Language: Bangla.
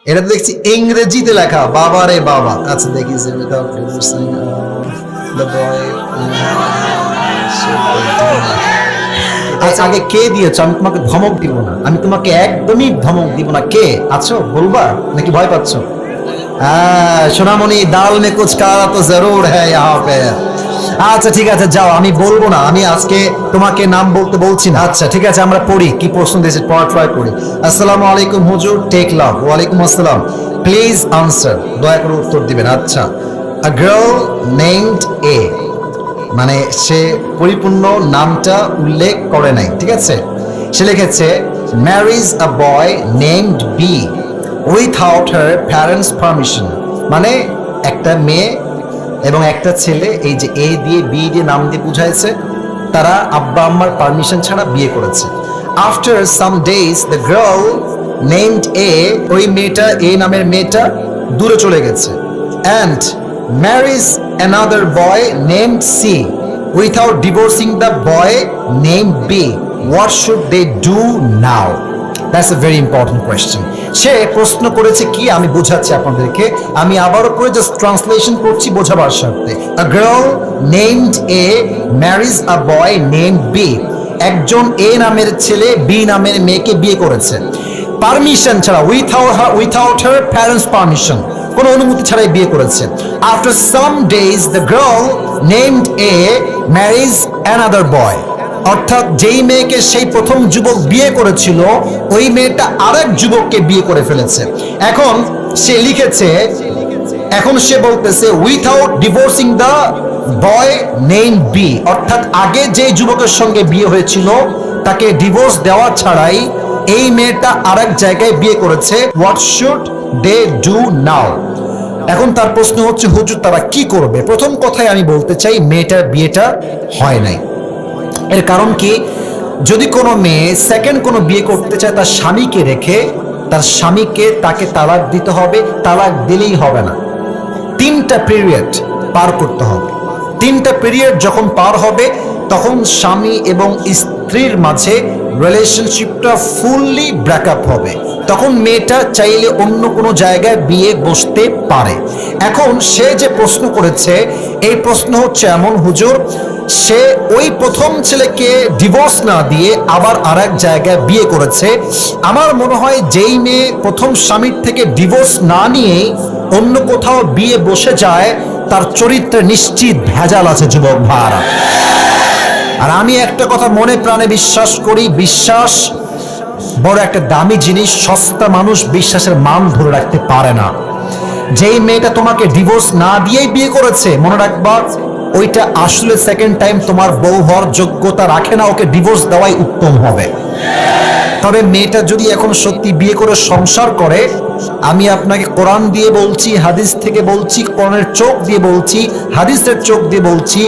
এটা তো দেখছি ইংরেজিতে লেখা, বাবা রে বাবা। আচ্ছা দেখি যে আচ্ছা আগে কে দিয়েছো? আমি তোমাকে ধমক দিব না, আমি তোমাকে একদমই ধমক দিব না। কে আছো বলবা নাকি ভয় পাচ্ছ? সোনামণি, দাল মে কুছ কালা তো জরুর হ্যায় ইহাঁ পে। আচ্ছা ঠিক আছে যাও, আমি বলবো না, আমি আজকে তোমাকে নাম বলতে বলছি না। আচ্ছা ঠিক আছে, আমরা পড়ি কি প্রশ্ন দিয়েছে, পড়া ট্রাই করি। আসসালামু আলাইকুম হুজুর, টেক লাভ। ওয়ালাইকুম আসসালাম, প্লিজ আনসার, দয়া করে উত্তর দিবেন। আচ্ছা, আ গার্ল নেমড এ, মানে সে পরিপূর্ণ নামটা উল্লেখ করে নাই, ঠিক আছে? সে লিখেছে marriage a boy named B without her parents permission, মানে একটা মেয়ে এবং একটা ছেলে, এই যে এ দিয়ে বি দিয়ে নাম দিয়ে বুঝাইছে, তারা আব্বা আম্মার পারমিশন ছাড়া বিয়ে করেছে। After some days the girl named A, ওই মেয়েটা, এ নামের মেয়েটা দূরে চলে গেছে। And marriage another boy named C without divorcing the boy named B, what should they do now? That's a very important question. সে প্রশ্ন করেছে কি, আমি বোঝাচ্ছি আপনাদেরকে, আমি আবারও করে জাস্ট ট্রান্সলেশন করছি বোঝাবার স্বার্থে। A girl named A marriage a boy named B, একজন এ নামের ছেলে বি নামের মেয়েকে বিয়ে করেছে পারমিশন ছাড়া, উইথাউট হার প্যারেন্টস পারমিশন, কোনো অনুমতি ছাড়াই বিয়ে করেছে। After some days the girl named A marriage another boy, অর্থাৎ যেই মেয়েকে সেই প্রথম যুবক বিয়ে করেছিল, ওই মেয়েটা আরেক যুবককে বিয়ে করে ফেলেছে। এখন সে লিখেছে, এখন সে বলতেছে without divorcing the boy name B, অর্থাৎ আগে যে যুবকের সঙ্গে বিয়ে হয়েছিল তাকে ডিভোর্স দেওয়া ছাড়াই এই মেয়েটা আরেক জায়গায় বিয়ে করেছে। What should they do now? এখন তার প্রশ্ন হচ্ছে হুজুর তারা কি করবে? প্রথম কথাই আমি বলতে চাই, মেয়েটার বিয়েটা হয় নাই। এর কারণ কি, যদি কোনো মেয়ে সেকেন্ড কোনো বিয়ে করতে চায় তার স্বামীকে রেখে, তার স্বামীকে তাকে তালাক দিতে হবে। তালাক দিলেই হবে না, 3টা পিরিয়ড পার করতে হবে। 3টা পিরিয়ড যখন পার হবে তখন স্বামী এবং স্ত্রীর মাঝে রিলেশনশিপটা ফুললি ব্রেকআপ হবে। তখন মেয়েটা চাইলে অন্য কোনো জায়গায় বিয়ে বসতে পারে। এখন সে যে প্রশ্ন করেছে, এই প্রশ্ন হচ্ছে এমন হুজুর, সে ওই প্রথম ছেলেকে ডিভোর্স না দিয়ে আবার আরেক জায়গায় বিয়ে করেছে। আমার মনে হয় যেই মেয়ে প্রথম স্বামীর থেকে ডিভোর্স না নিয়ে অন্য কোথাও বিয়ে বসে যায়, তার চরিত্রে নিশ্চিত ভেজাল আছে যুবক ভাইরা। আর আমি একটা কথা মনে প্রাণে বিশ্বাস করি, বিশ্বাস বড় একটা দামি জিনিস, সস্তা মানুষ বিশ্বাসের মান ধরে রাখতে পারে না। যেই মেয়েটা তোমাকে ডিভোর্স না দিয়েই বিয়ে করেছে, মনে রাখবা ওইটা আসলে সেকেন্ড টাইম তোমার বউ হওয়ার যোগ্যতা রাখে না, ওকে ডিভোর্স দেওয়াই উত্তম হবে। তবে মেয়েটা যদি এখন সত্যি বিয়ে করে সংসার করে, আমি আপনাকে কোরআন দিয়ে বলছি, হাদিস থেকে বলছি, কোরআনের চোখ দিয়ে বলছি, হাদিসের চোখ দিয়ে বলছি,